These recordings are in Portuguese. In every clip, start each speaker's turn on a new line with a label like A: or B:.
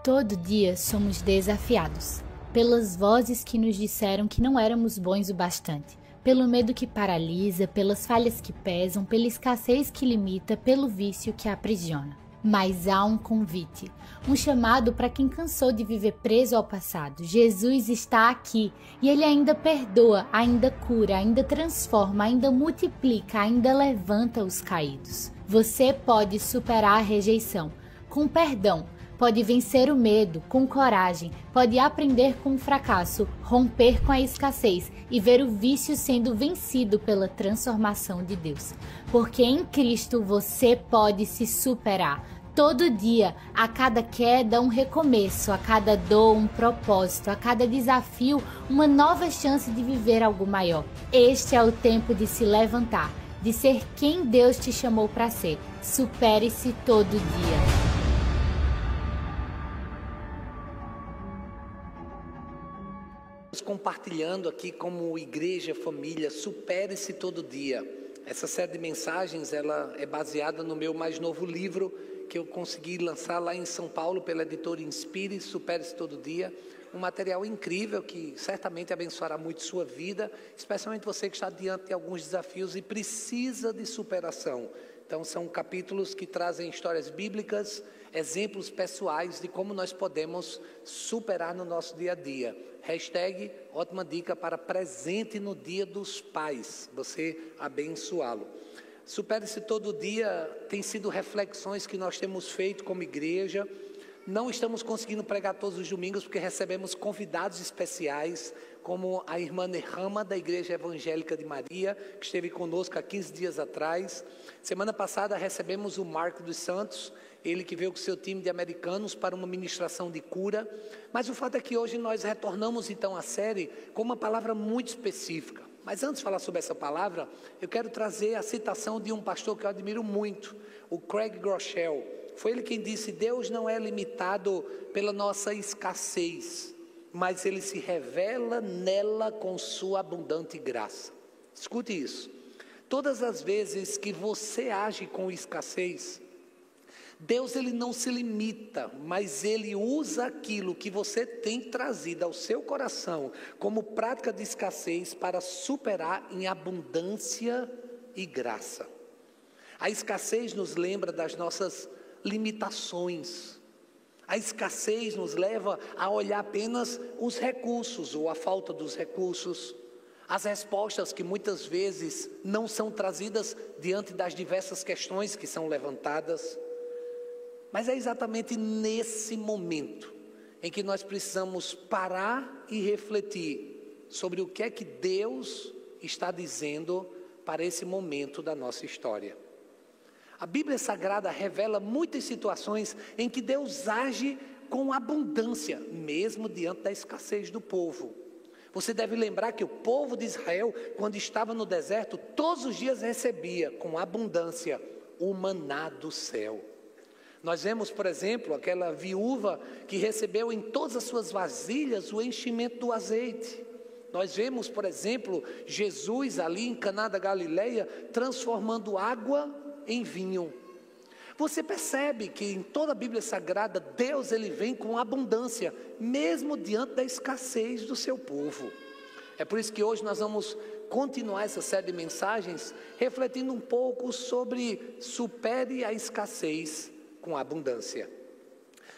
A: Todo dia somos desafiados pelas vozes que nos disseram que não éramos bons o bastante, pelo medo que paralisa, pelas falhas que pesam, pela escassez que limita, pelo vício que aprisiona. Mas há um convite, um chamado para quem cansou de viver preso ao passado. Jesus está aqui e Ele ainda perdoa, ainda cura, ainda transforma, ainda multiplica, ainda levanta os caídos. Você pode superar a rejeição com perdão. Pode vencer o medo com coragem, pode aprender com o fracasso, romper com a escassez e ver o vício sendo vencido pela transformação de Deus. Porque em Cristo você pode se superar. Todo dia, a cada queda, um recomeço, a cada dor, um propósito, a cada desafio, uma nova chance de viver algo maior. Este é o tempo de se levantar, de ser quem Deus te chamou para ser. Supere-se todo dia.
B: Compartilhando aqui como igreja, família, supere-se todo dia. Essa série de mensagens, ela é baseada no meu mais novo livro, que eu consegui lançar lá em São Paulo pela editora Inspire, Supere-se Todo Dia. Um material incrível que certamente abençoará muito sua vida, especialmente você que está diante de alguns desafios e precisa de superação. Então são capítulos que trazem histórias bíblicas, exemplos pessoais de como nós podemos superar no nosso dia a dia. Hashtag, ótima dica para presente no Dia dos Pais, você abençoá-lo. Supere-se todo dia, tem sido reflexões que nós temos feito como igreja. Não estamos conseguindo pregar todos os domingos porque recebemos convidados especiais, como a irmã Nehama da Igreja Evangélica de Maria, que esteve conosco há 15 dias atrás. Semana passada recebemos o Marco dos Santos, ele que veio com seu time de americanos para uma ministração de cura. Mas o fato é que hoje nós retornamos então à série com uma palavra muito específica. Mas antes de falar sobre essa palavra, eu quero trazer a citação de um pastor que eu admiro muito, o Craig Groeschel. Foi ele quem disse: Deus não é limitado pela nossa escassez, mas Ele se revela nela com sua abundante graça. Escute isso. Todas as vezes que você age com escassez, Deus ele não se limita, mas Ele usa aquilo que você tem trazido ao seu coração como prática de escassez para superar em abundância e graça. A escassez nos lembra das nossas limitações. A escassez nos leva a olhar apenas os recursos ou a falta dos recursos, as respostas que muitas vezes não são trazidas diante das diversas questões que são levantadas. Mas é exatamente nesse momento em que nós precisamos parar e refletir sobre o que é que Deus está dizendo para esse momento da nossa história. A Bíblia Sagrada revela muitas situações em que Deus age com abundância, mesmo diante da escassez do povo. Você deve lembrar que o povo de Israel, quando estava no deserto, todos os dias recebia com abundância o maná do céu. Nós vemos, por exemplo, aquela viúva que recebeu em todas as suas vasilhas o enchimento do azeite. Nós vemos, por exemplo, Jesus ali em Caná da Galileia transformando água em vinho. Você percebe que em toda a Bíblia Sagrada, Deus ele vem com abundância, mesmo diante da escassez do seu povo. É por isso que hoje nós vamos continuar essa série de mensagens, refletindo um pouco sobre supere a escassez com a abundância.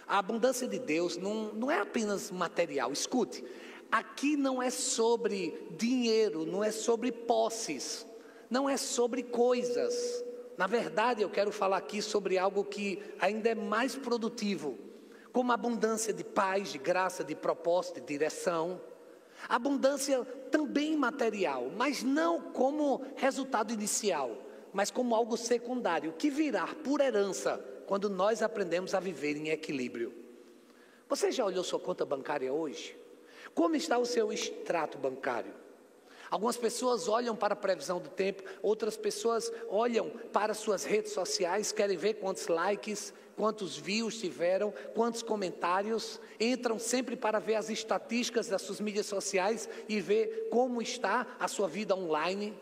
B: A abundância de Deus não é apenas material. Escute, aqui não é sobre dinheiro, não é sobre posses, não é sobre coisas. Na verdade, eu quero falar aqui sobre algo que ainda é mais produtivo, como a abundância de paz, de graça, de propósito, de direção. Abundância também material, mas não como resultado inicial, mas como algo secundário, que virá por herança quando nós aprendemos a viver em equilíbrio. Você já olhou sua conta bancária hoje? Como está o seu extrato bancário? Algumas pessoas olham para a previsão do tempo, outras pessoas olham para suas redes sociais, querem ver quantos likes, quantos views tiveram, quantos comentários, entram sempre para ver as estatísticas das suas mídias sociais e ver como está a sua vida online.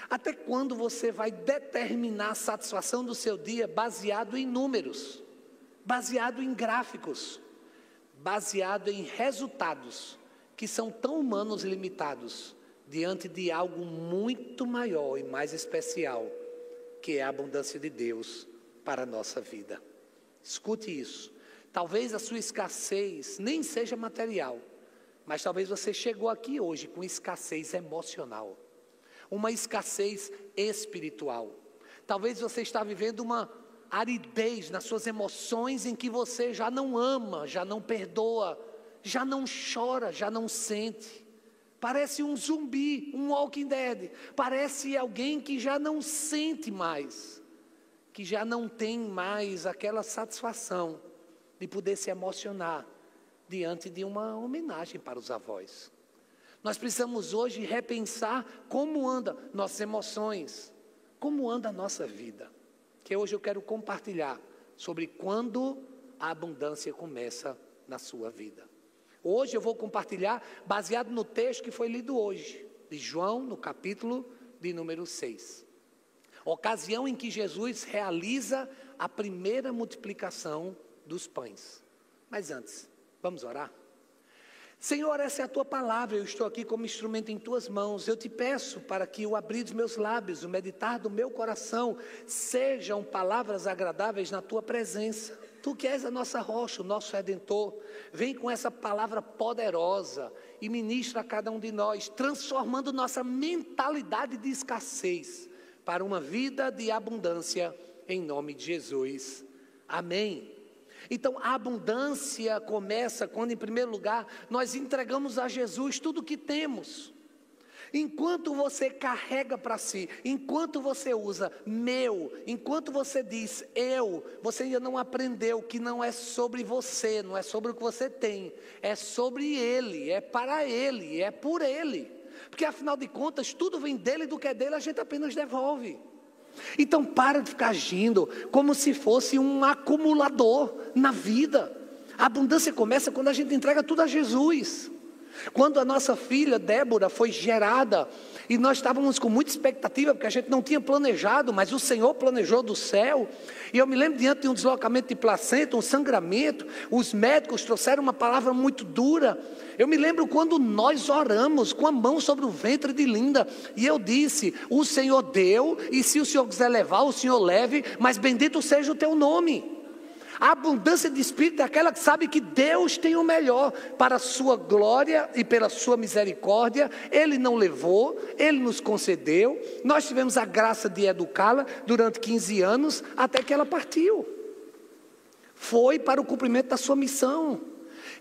B: Até quando você vai determinar a satisfação do seu dia baseado em números, baseado em gráficos? baseado em resultados que são tão humanos e limitados, diante de algo muito maior e mais especial, que é a abundância de Deus para a nossa vida. Escute isso. Talvez a sua escassez nem seja material, mas talvez você chegou aqui hoje com escassez emocional, uma escassez espiritual. Talvez você está vivendo uma aridez nas suas emoções, em que você já não ama, já não perdoa, já não chora, já não sente. Parece um zumbi, um Walking Dead. Parece alguém que já não sente mais, que já não tem mais aquela satisfação de poder se emocionar diante de uma homenagem para os avós. Nós precisamos hoje repensar como andam nossas emoções, como anda a nossa vida. Que hoje eu quero compartilhar sobre quando a abundância começa na sua vida. Hoje eu vou compartilhar baseado no texto que foi lido hoje, de João, no capítulo de número 6. Ocasião em que Jesus realiza a primeira multiplicação dos pães. Mas antes, vamos orar? Senhor, essa é a tua palavra, eu estou aqui como instrumento em tuas mãos. Eu te peço para que o abrir dos meus lábios, o meditar do meu coração, sejam palavras agradáveis na tua presença. Tu que és a nossa rocha, o nosso Redentor, vem com essa palavra poderosa e ministra a cada um de nós, transformando nossa mentalidade de escassez para uma vida de abundância, em nome de Jesus. Amém. Então a abundância começa quando, em primeiro lugar, nós entregamos a Jesus tudo o que temos. Enquanto você carrega para si, enquanto você usa meu, enquanto você diz eu, você ainda não aprendeu que não é sobre você, não é sobre o que você tem, é sobre Ele, é para Ele, é por Ele. Porque afinal de contas, tudo vem dele e do que é dele a gente apenas devolve. Então para de ficar agindo como se fosse um acumulador na vida. A abundância começa quando a gente entrega tudo a Jesus. Quando a nossa filha Débora foi gerada, e nós estávamos com muita expectativa, porque a gente não tinha planejado, mas o Senhor planejou do céu. E eu me lembro, diante de um deslocamento de placenta, um sangramento, os médicos trouxeram uma palavra muito dura. Eu me lembro quando nós oramos com a mão sobre o ventre de Linda, e eu disse: o Senhor deu, e se o Senhor quiser levar, o Senhor leve, mas bendito seja o teu nome. A abundância de espírito é aquela que sabe que Deus tem o melhor para a sua glória e pela sua misericórdia. Ele não levou, Ele nos concedeu. Nós tivemos a graça de educá-la durante 15 anos, até que ela partiu. Foi para o cumprimento da sua missão.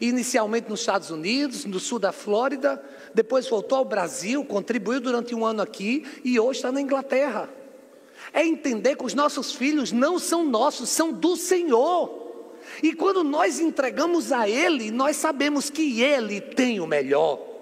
B: Inicialmente nos Estados Unidos, no sul da Flórida, depois voltou ao Brasil, contribuiu durante um ano aqui e hoje está na Inglaterra. É entender que os nossos filhos não são nossos, são do Senhor. E quando nós entregamos a Ele, nós sabemos que Ele tem o melhor.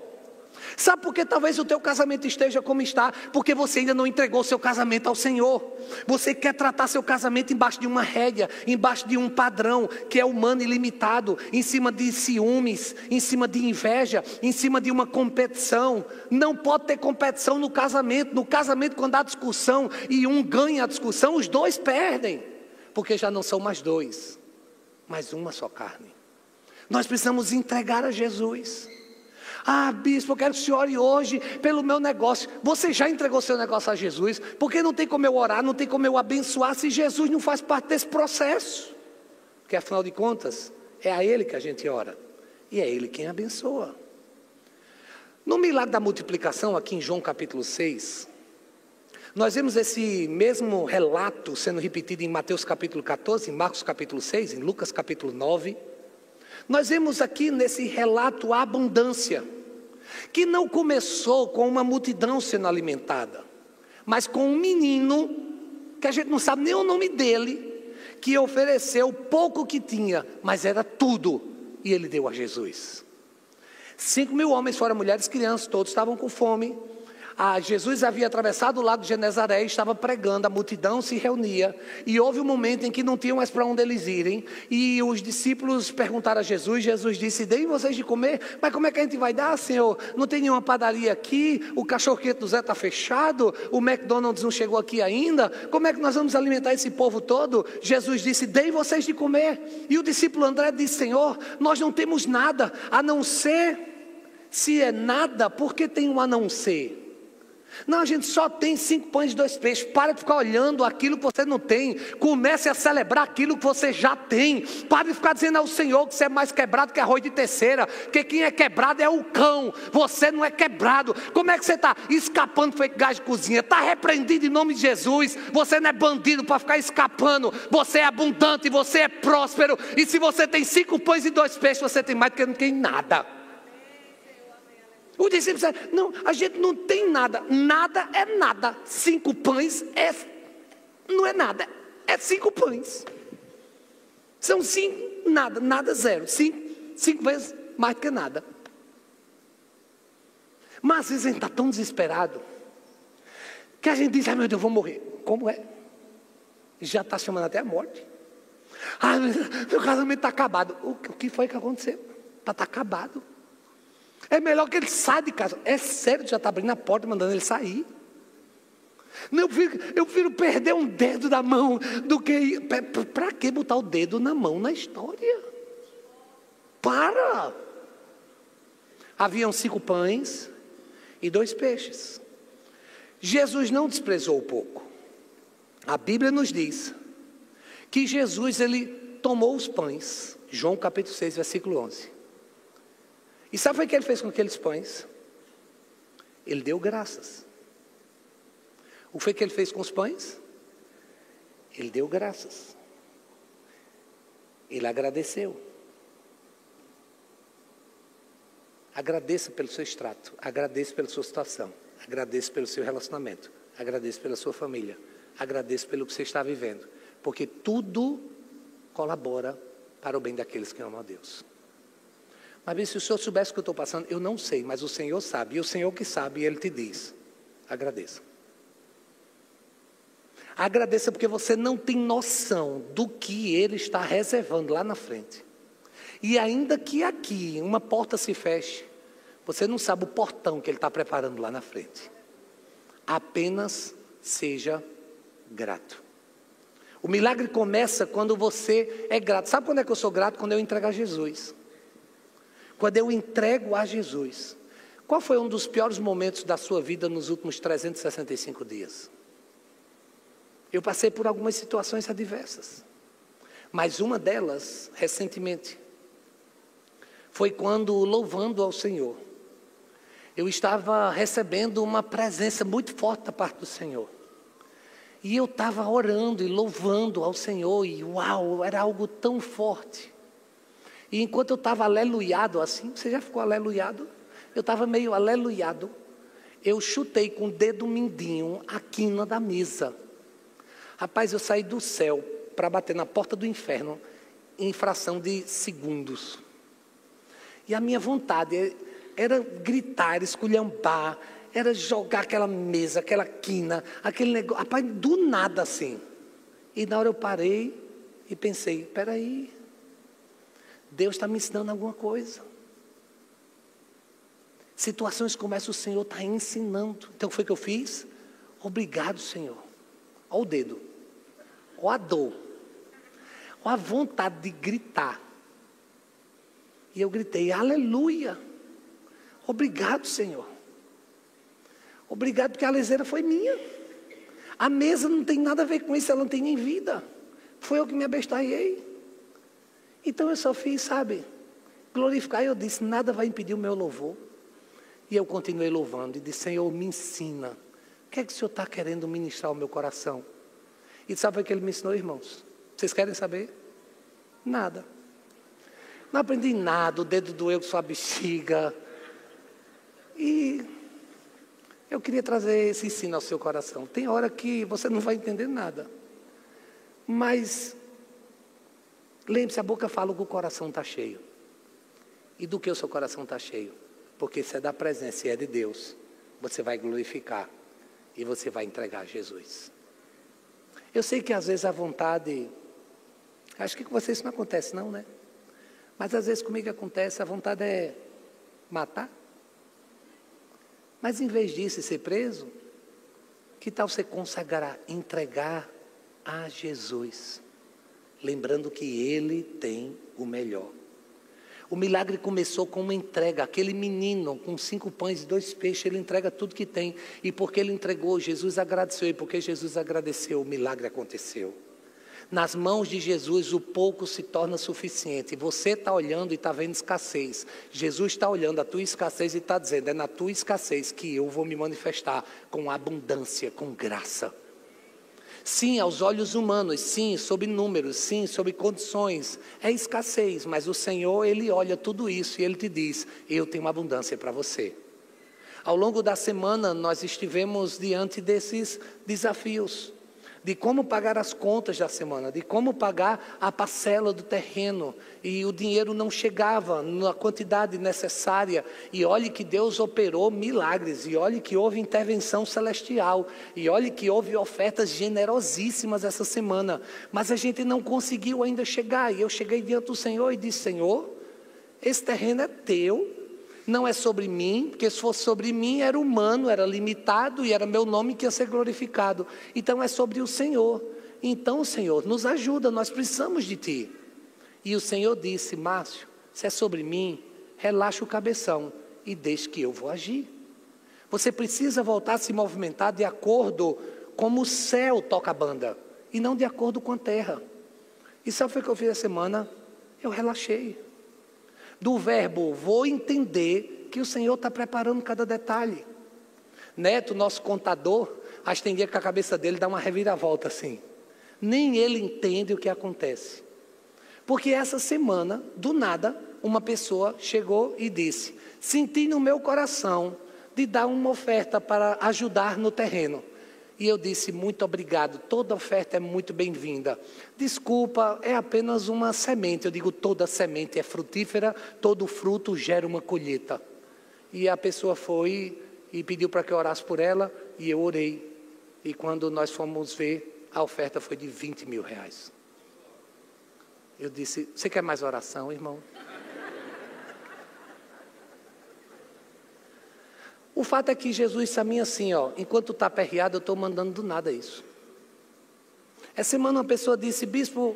B: Sabe por que talvez o teu casamento esteja como está? Porque você ainda não entregou seu casamento ao Senhor. Você quer tratar seu casamento embaixo de uma rédea, embaixo de um padrão que é humano e limitado, em cima de ciúmes, em cima de inveja, em cima de uma competição. Não pode ter competição no casamento. No casamento, quando há discussão e um ganha a discussão, os dois perdem, porque já não são mais dois, mas uma só carne. Nós precisamos entregar a Jesus. Ah, bispo, eu quero que o senhor ore hoje pelo meu negócio. Você já entregou seu negócio a Jesus? Porque não tem como eu orar, não tem como eu abençoar se Jesus não faz parte desse processo. Porque afinal de contas, é a Ele que a gente ora e é Ele quem abençoa. No milagre da multiplicação, aqui em João capítulo 6, nós vemos esse mesmo relato sendo repetido em Mateus capítulo 14, em Marcos capítulo 6, em Lucas capítulo 9. Nós vemos aqui nesse relato a abundância, que não começou com uma multidão sendo alimentada, mas com um menino, que a gente não sabe nem o nome dele, que ofereceu o pouco que tinha, mas era tudo, e ele deu a Jesus. 5.000 homens, fora mulheres e crianças, todos estavam com fome. Jesus havia atravessado o lago de Genezaré, estava pregando, a multidão se reunia, e houve um momento em que não tinham mais para onde eles irem, e os discípulos perguntaram a Jesus, Jesus disse, deem vocês de comer, mas como é que a gente vai dar, Senhor? Não tem nenhuma padaria aqui, o cachorro-quente do Zé está fechado, o McDonald's não chegou aqui ainda, como é que nós vamos alimentar esse povo todo? Jesus disse, deem vocês de comer, e o discípulo André disse, Senhor, nós não temos nada, a não ser, se é nada, por que tem um a não ser? Não, a gente só tem 5 pães e 2 peixes. Para de ficar olhando aquilo que você não tem. Comece a celebrar aquilo que você já tem. Para de ficar dizendo ao Senhor que você é mais quebrado que arroz de terceira. Porque quem é quebrado é o cão. Você não é quebrado. Como é que você está escapando feito gás de cozinha? Está repreendido em nome de Jesus. Você não é bandido para ficar escapando. Você é abundante, você é próspero. E se você tem 5 pães e 2 peixes, você tem mais do que não tem nada. O discípulo disse, não, a gente não tem nada, nada é nada, 5 pães não é nada, é 5 pães, são 5, nada 0, 5 vezes mais do que nada. Mas às vezes a gente está tão desesperado, que a gente diz, meu Deus, eu vou morrer. Como é? Já está chamando até a morte. Meu casamento está acabado. O que foi que aconteceu? Está acabado. É melhor que ele saia de casa. É sério, já está abrindo a porta, mandando ele sair. Não, eu prefiro perder um dedo da mão do que... Para que botar o dedo na mão na história? Para! Haviam 5 pães e 2 peixes. Jesus não desprezou o pouco. A Bíblia nos diz que Jesus, ele tomou os pães. João capítulo 6, versículo 11. E sabe o que ele fez com aqueles pães? Ele deu graças. O que foi que ele fez com os pães? Ele deu graças. Ele agradeceu. Agradeça pelo seu extrato. Agradeça pela sua situação. Agradeça pelo seu relacionamento. Agradeça pela sua família. Agradeça pelo que você está vivendo. Porque tudo colabora para o bem daqueles que amam a Deus. Mas se o senhor soubesse o que eu estou passando, eu não sei, mas o Senhor sabe. E o Senhor que sabe, Ele te diz, agradeça. Agradeça porque você não tem noção do que Ele está reservando lá na frente. E ainda que aqui uma porta se feche, você não sabe o portão que Ele está preparando lá na frente. Apenas seja grato. O milagre começa quando você é grato. Sabe quando é que eu sou grato? Quando eu entrego a Jesus. Quando eu entrego a Jesus. Qual foi um dos piores momentos da sua vida nos últimos 365 dias? Eu passei por algumas situações adversas. Mas uma delas, recentemente, foi quando, louvando ao Senhor, eu estava recebendo uma presença muito forte da parte do Senhor. E eu estava orando e louvando ao Senhor, e uau, era algo tão forte. E enquanto eu estava aleluiado assim, você já ficou aleluiado? Eu estava meio aleluiado. Eu chutei com o dedo mindinho a quina da mesa. Rapaz, eu saí do céu para bater na porta do inferno em fração de segundos. E a minha vontade era gritar, esculhambar, era jogar aquela mesa, aquela quina, aquele negócio, rapaz, do nada assim. E na hora eu parei e pensei, espera aí, Deus está me ensinando alguma coisa. Situações como essa o Senhor está ensinando. Então o que foi que eu fiz? Obrigado, Senhor. Olha o dedo, olha a dor, olha a vontade de gritar. E eu gritei, aleluia, obrigado, Senhor. Obrigado porque a leseira foi minha. A mesa não tem nada a ver com isso, ela não tem nem vida. Foi eu que me abestalhei. Então eu só fiz, sabe, glorificar. Eu disse, nada vai impedir o meu louvor. E eu continuei louvando e disse, Senhor, me ensina. O que é que o Senhor está querendo ministrar ao meu coração? E sabe o que Ele me ensinou, irmãos? Vocês querem saber? Nada. Não aprendi nada, o dedo doeu com sua bexiga. E eu queria trazer esse ensino ao seu coração. Tem hora que você não vai entender nada. Mas lembre-se, a boca fala que o coração está cheio. E do que o seu coração está cheio? Porque se é da presença e é de Deus, você vai glorificar e você vai entregar a Jesus. Eu sei que às vezes a vontade, acho que com você isso não acontece não, né? Mas às vezes comigo acontece, a vontade é matar. Mas em vez disso ser preso, que tal você consagrar, entregar a Jesus, lembrando que Ele tem o melhor. O milagre começou com uma entrega. Aquele menino com 5 pães e 2 peixes, ele entrega tudo que tem. E porque ele entregou, Jesus agradeceu. E porque Jesus agradeceu, o milagre aconteceu. Nas mãos de Jesus, o pouco se torna suficiente. Você está olhando e está vendo escassez. Jesus está olhando a tua escassez e está dizendo, é na tua escassez que eu vou me manifestar com abundância, com graça. Sim, aos olhos humanos, sim, sob números, sim, sob condições, é escassez, mas o Senhor, Ele olha tudo isso e Ele te diz, eu tenho abundância para você. Ao longo da semana, nós estivemos diante desses desafios, de como pagar as contas da semana, de como pagar a parcela do terreno, e o dinheiro não chegava na quantidade necessária, e olhe que Deus operou milagres, e olhe que houve intervenção celestial, e olhe que houve ofertas generosíssimas essa semana, mas a gente não conseguiu ainda chegar, e eu cheguei diante do Senhor e disse, Senhor, esse terreno é teu, não é sobre mim, porque se fosse sobre mim era humano, era limitado e era meu nome que ia ser glorificado. Então é sobre o Senhor. Então, Senhor, nos ajuda, nós precisamos de Ti. E o Senhor disse, Márcio, se é sobre mim, relaxa o cabeção e deixe que eu vou agir. Você precisa voltar a se movimentar de acordo como o céu toca a banda e não de acordo com a terra. E sabe o que eu fiz essa semana? Eu relaxei. Do verbo, vou entender que o Senhor está preparando cada detalhe. Neto, nosso contador, acho que tem dia que a cabeça dele dá uma reviravolta assim. Nem ele entende o que acontece. Porque essa semana, do nada, uma pessoa chegou e disse, senti no meu coração de dar uma oferta para ajudar no terreno. E eu disse, muito obrigado, toda oferta é muito bem-vinda. Desculpa, é apenas uma semente. Eu digo, toda semente é frutífera, todo fruto gera uma colheita. E a pessoa foi e pediu para que eu orasse por ela, e eu orei. E quando nós fomos ver, a oferta foi de 20 mil reais. Eu disse, você quer mais oração, irmão? O fato é que Jesus disse a mim assim, ó, enquanto está aperreado, eu estou mandando do nada isso. Essa semana uma pessoa disse, bispo,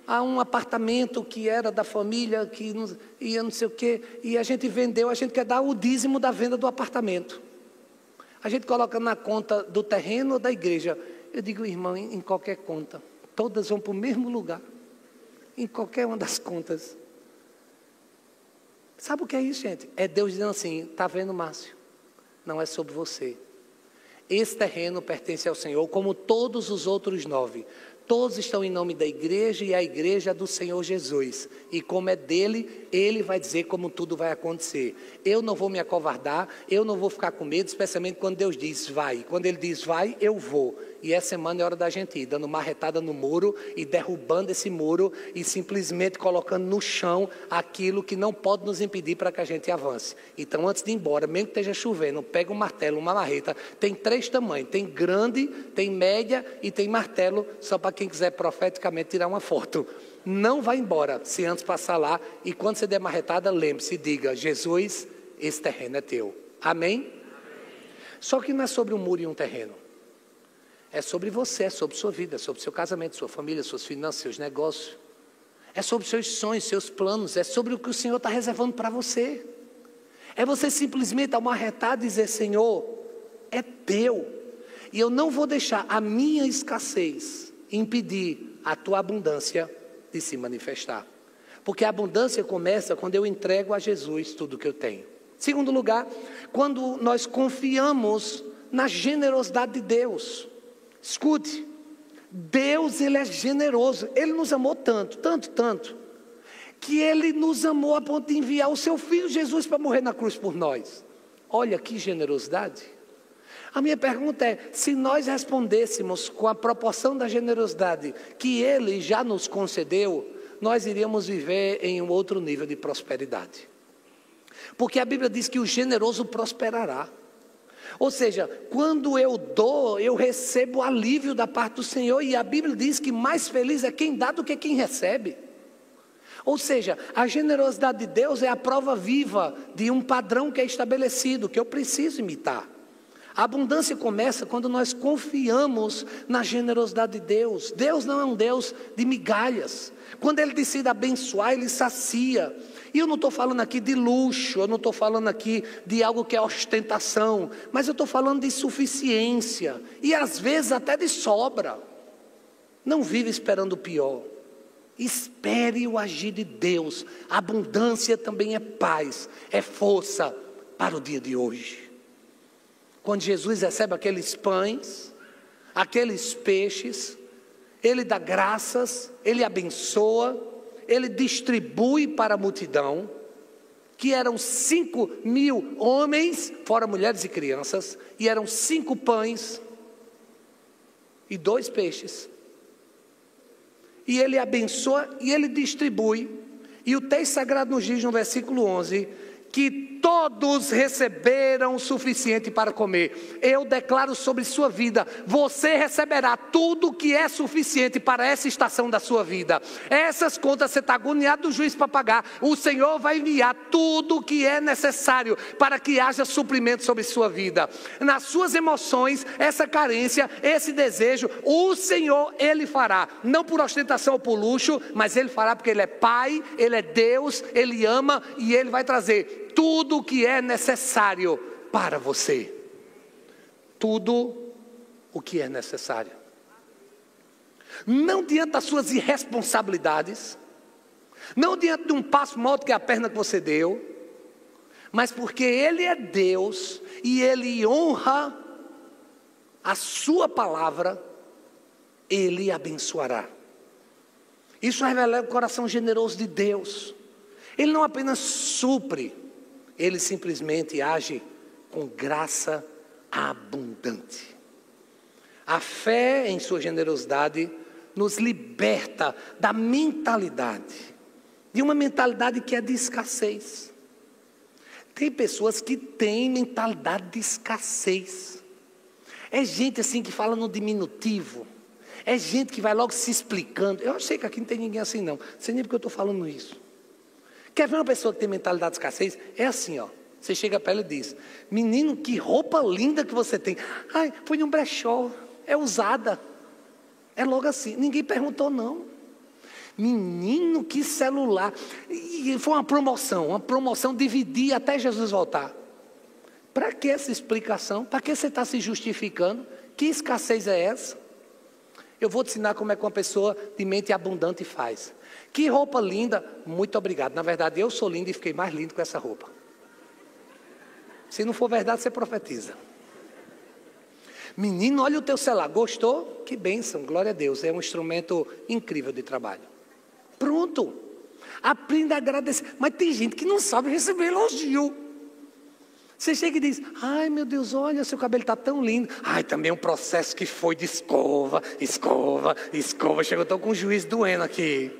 B: há um apartamento que era da família, que ia não sei o quê, e a gente vendeu, a gente quer dar o dízimo da venda do apartamento. A gente coloca na conta do terreno ou da igreja. Eu digo, irmão, em qualquer conta, todas vão para o mesmo lugar, em qualquer uma das contas. Sabe o que é isso, gente? É Deus dizendo assim, está vendo, Márcio? Não é sobre você. Esse terreno pertence ao Senhor, como todos os outros 9. Todos estão em nome da igreja e a igreja é do Senhor Jesus. E como é dele, ele vai dizer como tudo vai acontecer. Eu não vou me acovardar, eu não vou ficar com medo, especialmente quando Deus diz vai. Quando ele diz vai, eu vou. E essa semana é hora da gente ir, dando marretada no muro e derrubando esse muro e simplesmente colocando no chão aquilo que não pode nos impedir para que a gente avance. Então, antes de ir embora, mesmo que esteja chovendo, pega um martelo, uma marreta. Tem 3 tamanhos, tem grande, tem média e tem martelo, só para quem quiser profeticamente tirar uma foto. Não vá embora, se antes passar lá, e quando você der marretada, lembre-se e diga, Jesus, esse terreno é teu. Amém? Só que não é sobre um muro e um terreno. É sobre você, é sobre sua vida, é sobre seu casamento, sua família, suas finanças, seus negócios. É sobre seus sonhos, seus planos, é sobre o que o Senhor está reservando para você. É você simplesmente dar uma arretada e dizer, Senhor, é teu. E eu não vou deixar a minha escassez impedir a tua abundância de se manifestar. Porque a abundância começa quando eu entrego a Jesus tudo o que eu tenho. Segundo lugar, quando nós confiamos na generosidade de Deus. Escute, Deus, Ele é generoso, Ele nos amou tanto, tanto, tanto, que Ele nos amou a ponto de enviar o seu Filho Jesus para morrer na cruz por nós. Olha que generosidade. A minha pergunta é, se nós respondêssemos com a proporção da generosidade que Ele já nos concedeu, nós iríamos viver em um outro nível de prosperidade. Porque a Bíblia diz que o generoso prosperará. Ou seja, quando eu dou, eu recebo alívio da parte do Senhor. E a Bíblia diz que mais feliz é quem dá do que quem recebe. Ou seja, a generosidade de Deus é a prova viva de um padrão que é estabelecido, que eu preciso imitar. A abundância começa quando nós confiamos na generosidade de Deus. Deus não é um Deus de migalhas. Quando Ele decide abençoar, Ele sacia. E eu não estou falando aqui de luxo, eu não estou falando aqui de algo que é ostentação, mas eu estou falando de suficiência, e às vezes até de sobra. Não vive esperando o pior. Espere o agir de Deus. A abundância também é paz, é força para o dia de hoje. Quando Jesus recebe aqueles pães, aqueles peixes, Ele dá graças, Ele abençoa, Ele distribui para a multidão, que eram 5.000 homens, fora mulheres e crianças, e eram 5 pães e 2 peixes. E Ele abençoa e Ele distribui. E o texto sagrado nos diz no versículo 11, que todos receberam o suficiente para comer. Eu declaro sobre sua vida, você receberá tudo que é suficiente para essa estação da sua vida. Essas contas você está agoniado do juiz para pagar, o Senhor vai enviar tudo o que é necessário para que haja suprimento sobre sua vida. Nas suas emoções, essa carência, esse desejo, o Senhor, Ele fará, não por ostentação ou por luxo, mas Ele fará porque Ele é Pai, Ele é Deus, Ele ama e Ele vai trazer tudo o que é necessário para você. Tudo o que é necessário. Não diante das suas irresponsabilidades, não diante de um passo maior do que a perna que você deu, mas porque Ele é Deus e Ele honra a sua palavra, Ele abençoará. Isso revela o coração generoso de Deus. Ele não apenas supre, Ele simplesmente age com graça abundante. A fé em sua generosidade nos liberta da mentalidade, de uma mentalidade que é de escassez. Tem pessoas que têm mentalidade de escassez. É gente assim que fala no diminutivo. É gente que vai logo se explicando. Eu sei que aqui não tem ninguém assim não. Não sei nem porque eu estou falando isso. Quer ver uma pessoa que tem mentalidade de escassez? É assim, ó. Você chega para ela e diz: menino, que roupa linda que você tem. Ai, foi num brechó, é usada. É logo assim, ninguém perguntou não. Menino, que celular. E foi uma promoção dividir até Jesus voltar. Para que essa explicação? Para que você está se justificando? Que escassez é essa? Eu vou te ensinar como é que uma pessoa de mente abundante faz. Que roupa linda, muito obrigado. Na verdade, eu sou lindo e fiquei mais lindo com essa roupa. Se não for verdade, você profetiza. Menino, olha o teu celular, gostou? Que bênção, glória a Deus. É um instrumento incrível de trabalho. Pronto, aprenda a agradecer. Mas tem gente que não sabe receber elogio. Você chega e diz: ai meu Deus, olha, seu cabelo está tão lindo. Ai, também um processo que foi de escova. Chegou, estou com o juiz doendo aqui.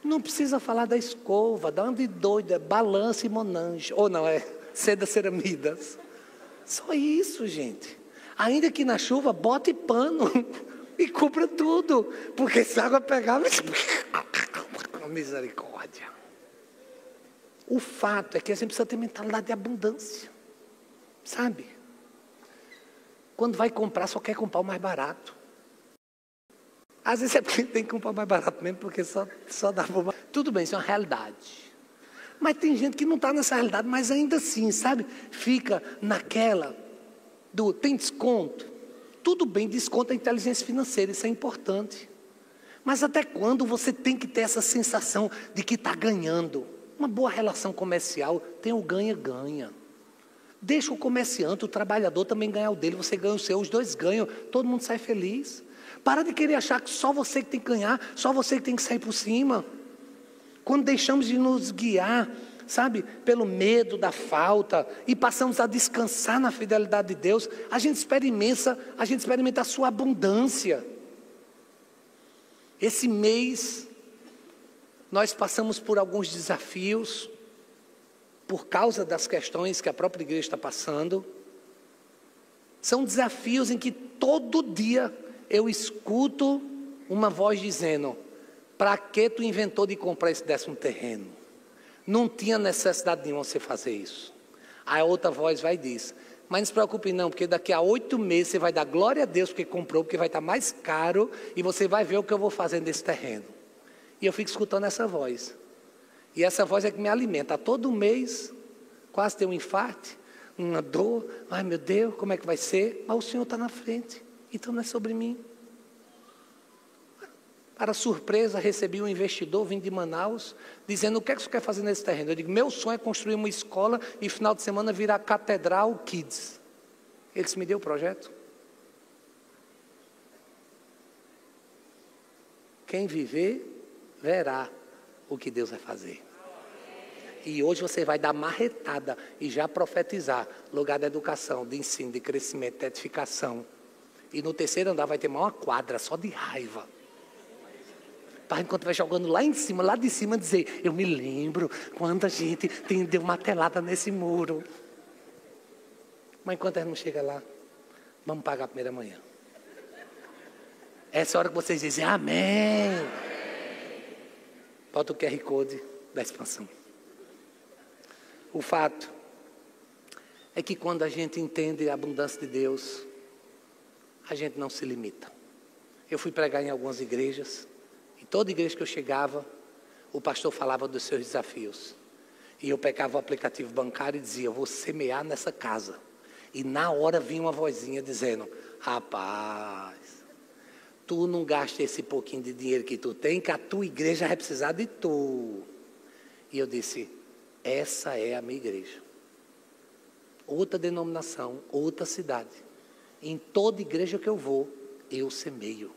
B: Não precisa falar da escova, dá uma de doida, balança e monange. Ou não, é seda ceramidas. Só isso, gente. Ainda que na chuva, bote pano e cubra tudo. Porque se a água pegar, misericórdia. O fato é que a gente precisa ter mentalidade de abundância. Sabe? Quando vai comprar, só quer comprar o mais barato. Às vezes é porque tem que comprar o mais barato mesmo, porque só dá para... Tudo bem, isso é uma realidade. Mas tem gente que não está nessa realidade, mas ainda assim, sabe? Fica naquela do tem desconto. Tudo bem, desconto é inteligência financeira, isso é importante. Mas até quando você tem que ter essa sensação de que está ganhando? Uma boa relação comercial tem o ganha-ganha. Deixa o comerciante, o trabalhador também ganhar o dele, você ganha o seu, os dois ganham, todo mundo sai feliz. Para de querer achar que só você que tem que ganhar, só você que tem que sair por cima. Quando deixamos de nos guiar, sabe, pelo medo da falta e passamos a descansar na fidelidade de Deus, a gente experimenta a sua abundância. Esse mês, nós passamos por alguns desafios, por causa das questões que a própria igreja está passando. São desafios em que todo dia eu escuto uma voz dizendo: para que tu inventou de comprar esse 10º terreno? Não tinha necessidade nenhuma você fazer isso. Aí a outra voz vai e diz: mas não se preocupe não, porque daqui a 8 meses você vai dar glória a Deus porque comprou, porque vai estar mais caro e você vai ver o que eu vou fazer nesse terreno. E eu fico escutando essa voz. E essa voz é que me alimenta. Todo mês, quase tem um infarto, uma dor. Ai meu Deus, como é que vai ser? Mas o Senhor está na frente, então não é sobre mim. Para surpresa, recebi um investidor vindo de Manaus, dizendo: o que é que você quer fazer nesse terreno? Eu digo: meu sonho é construir uma escola e final de semana virar Catedral Kids. Ele disse: me deu o projeto. Quem viver, verá o que Deus vai fazer. E hoje você vai dar marretada e já profetizar lugar de educação, de ensino, de crescimento, de edificação. E no 3º andar vai ter uma quadra só de raiva. Para enquanto vai jogando lá em cima, lá de cima, dizer: eu me lembro quando a gente deu uma telada nesse muro. Mas enquanto a gente não chega lá, vamos pagar a primeira manhã. Essa hora que vocês dizem amém. Bota o QR Code da expansão. O fato é que quando a gente entende a abundância de Deus, a gente não se limita. Eu fui pregar em algumas igrejas, e toda igreja que eu chegava, o pastor falava dos seus desafios. E eu pegava o aplicativo bancário e dizia: eu vou semear nessa casa. E na hora vinha uma vozinha dizendo: rapaz, tu não gasta esse pouquinho de dinheiro que tu tem, que a tua igreja vai precisar de tu. E eu disse: essa é a minha igreja. Outra denominação, outra cidade. Em toda igreja que eu vou, eu semeio.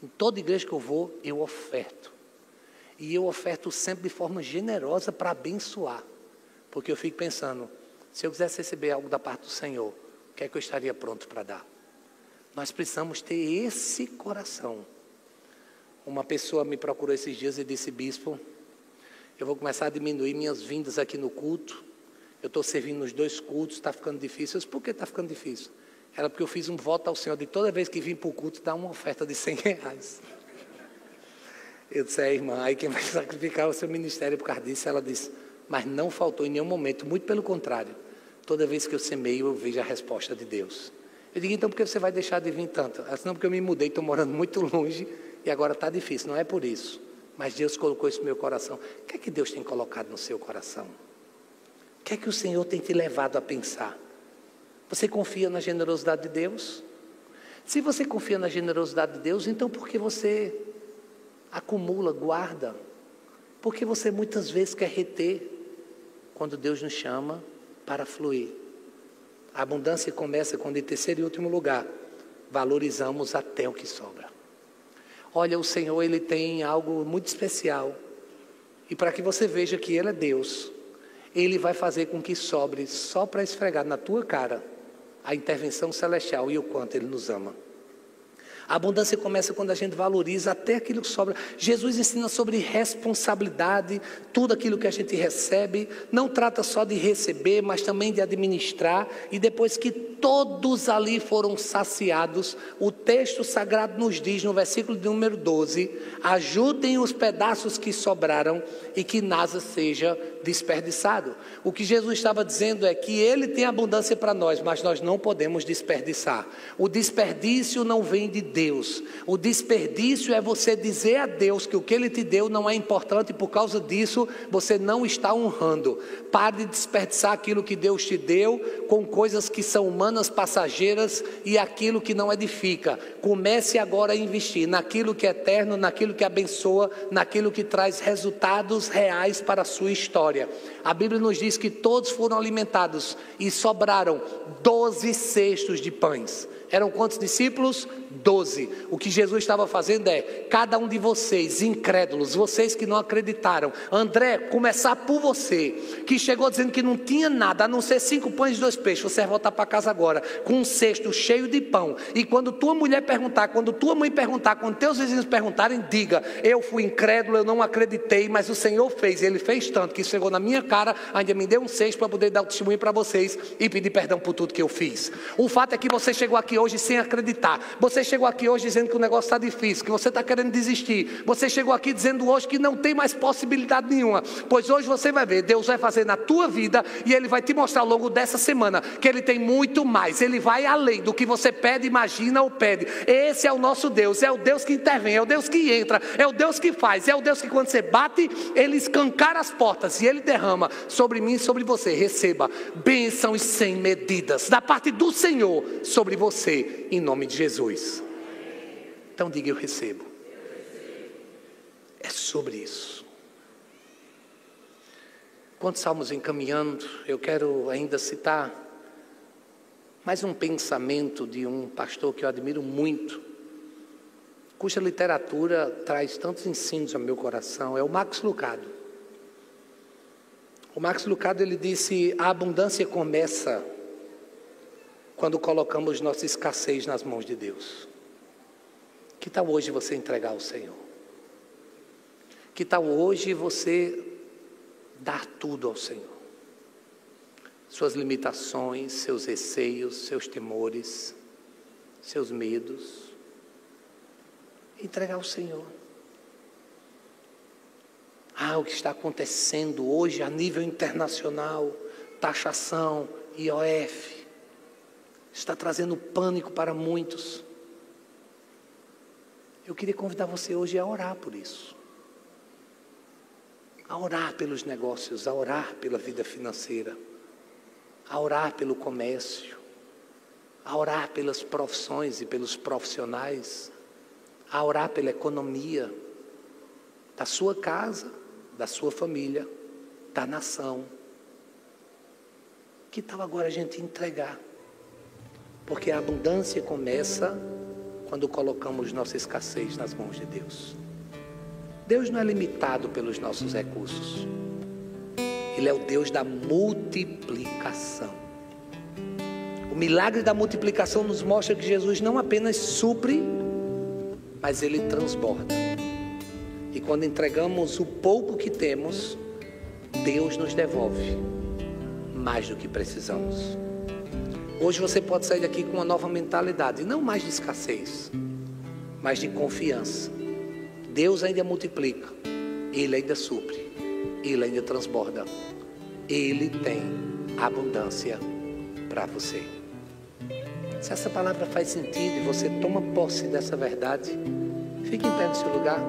B: Em toda igreja que eu vou, eu oferto. E eu oferto sempre de forma generosa para abençoar. Porque eu fico pensando: se eu quisesse receber algo da parte do Senhor, o que é que eu estaria pronto para dar? Nós precisamos ter esse coração. Uma pessoa me procurou esses dias e disse: bispo, eu vou começar a diminuir minhas vindas aqui no culto. Eu estou servindo nos 2 cultos, está ficando difícil. Eu disse: por que está ficando difícil? Era porque eu fiz um voto ao Senhor de toda vez que vim para o culto dar uma oferta de R$100. Eu disse: irmã, aí quem vai sacrificar o seu ministério por causa disso? Ela disse: mas não faltou em nenhum momento, muito pelo contrário. Toda vez que eu semeio, eu vejo a resposta de Deus. Eu digo: então por que você vai deixar de vir tanto? Ela disse: não, porque eu me mudei, estou morando muito longe e agora está difícil. Não é por isso, mas Deus colocou isso no meu coração. O que é que Deus tem colocado no seu coração? O que é que o Senhor tem te levado a pensar? Você confia na generosidade de Deus? Se você confia na generosidade de Deus, então por que você acumula, guarda? Porque você muitas vezes quer reter quando Deus nos chama para fluir. A abundância começa quando, em 3º e último lugar, valorizamos até o que sobra. Olha, o Senhor, Ele tem algo muito especial. E para que você veja que Ele é Deus, Ele vai fazer com que sobre, só para esfregar na tua cara, a intervenção celestial e o quanto Ele nos ama. A abundância começa quando a gente valoriza até aquilo que sobra. Jesus ensina sobre responsabilidade, tudo aquilo que a gente recebe. Não trata só de receber, mas também de administrar. E depois que todos ali foram saciados, o texto sagrado nos diz no versículo de número 12: ajudem os pedaços que sobraram e que nada seja desperdiçado. O que Jesus estava dizendo é que Ele tem abundância para nós, mas nós não podemos desperdiçar. O desperdício não vem de Deus. O desperdício é você dizer a Deus que o que Ele te deu não é importante e por causa disso você não está honrando. Pare de desperdiçar aquilo que Deus te deu com coisas que são humanas, passageiras e aquilo que não edifica. Comece agora a investir naquilo que é eterno, naquilo que abençoa, naquilo que traz resultados reais para a sua história. A Bíblia nos diz que todos foram alimentados e sobraram 12 cestos de pães. Eram quantos discípulos? 12. O que Jesus estava fazendo é, cada um de vocês, incrédulos, vocês que não acreditaram, André, começar por você, que chegou dizendo que não tinha nada, a não ser 5 pães e 2 peixes, você vai voltar para casa agora, com um cesto cheio de pão, e quando tua mulher perguntar, quando tua mãe perguntar, quando teus vizinhos perguntarem, diga, eu fui incrédulo, eu não acreditei, mas o Senhor fez, Ele fez tanto, que chegou na minha cara, ainda me deu um cesto para poder dar o testemunho para vocês, e pedir perdão por tudo que eu fiz. O fato é que você chegou aqui hoje sem acreditar, você chegou aqui hoje dizendo que o negócio está difícil, que você está querendo desistir, você chegou aqui dizendo hoje que não tem mais possibilidade nenhuma, pois hoje você vai ver, Deus vai fazer na tua vida, e Ele vai te mostrar ao longo dessa semana, que Ele tem muito mais, Ele vai além do que você pede, imagina ou pede. Esse é o nosso Deus, é o Deus que intervém, é o Deus que entra, é o Deus que faz, é o Deus que quando você bate, Ele escancara as portas, e Ele derrama sobre mim e sobre você. Receba bênçãos sem medidas, da parte do Senhor, sobre você, em nome de Jesus. Então diga, eu recebo. É sobre isso. Quantos salmos encaminhando, eu quero ainda citar mais um pensamento de um pastor que eu admiro muito, cuja literatura traz tantos ensinos ao meu coração, é o Max Lucado. O Max Lucado, ele disse, a abundância começa quando colocamos nossa escassez nas mãos de Deus. Que tal hoje você entregar ao Senhor? Que tal hoje você dar tudo ao Senhor? Suas limitações, seus receios, seus temores, seus medos. Entregar ao Senhor. O que está acontecendo hoje a nível internacional, taxação, IOF, está trazendo pânico para muitos. Eu queria convidar você hoje a orar por isso. A orar pelos negócios, a orar pela vida financeira, a orar pelo comércio, a orar pelas profissões e pelos profissionais, a orar pela economia da sua casa, da sua família, da nação. Que tal agora a gente entregar? Porque a abundância começa quando colocamos nossa escassez nas mãos de Deus. Deus não é limitado pelos nossos recursos. Ele é o Deus da multiplicação. O milagre da multiplicação nos mostra que Jesus não apenas supre, mas Ele transborda. E quando entregamos o pouco que temos, Deus nos devolve mais do que precisamos. Hoje você pode sair daqui com uma nova mentalidade, não mais de escassez, mas de confiança. Deus ainda multiplica, Ele ainda supre, Ele ainda transborda, Ele tem abundância para você. Se essa palavra faz sentido e você toma posse dessa verdade, fique em pé no seu lugar,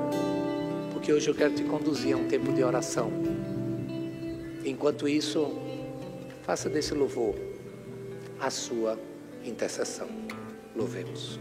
B: porque hoje eu quero te conduzir a um tempo de oração. Enquanto isso, faça desse louvor a sua intercessão. Louvemos.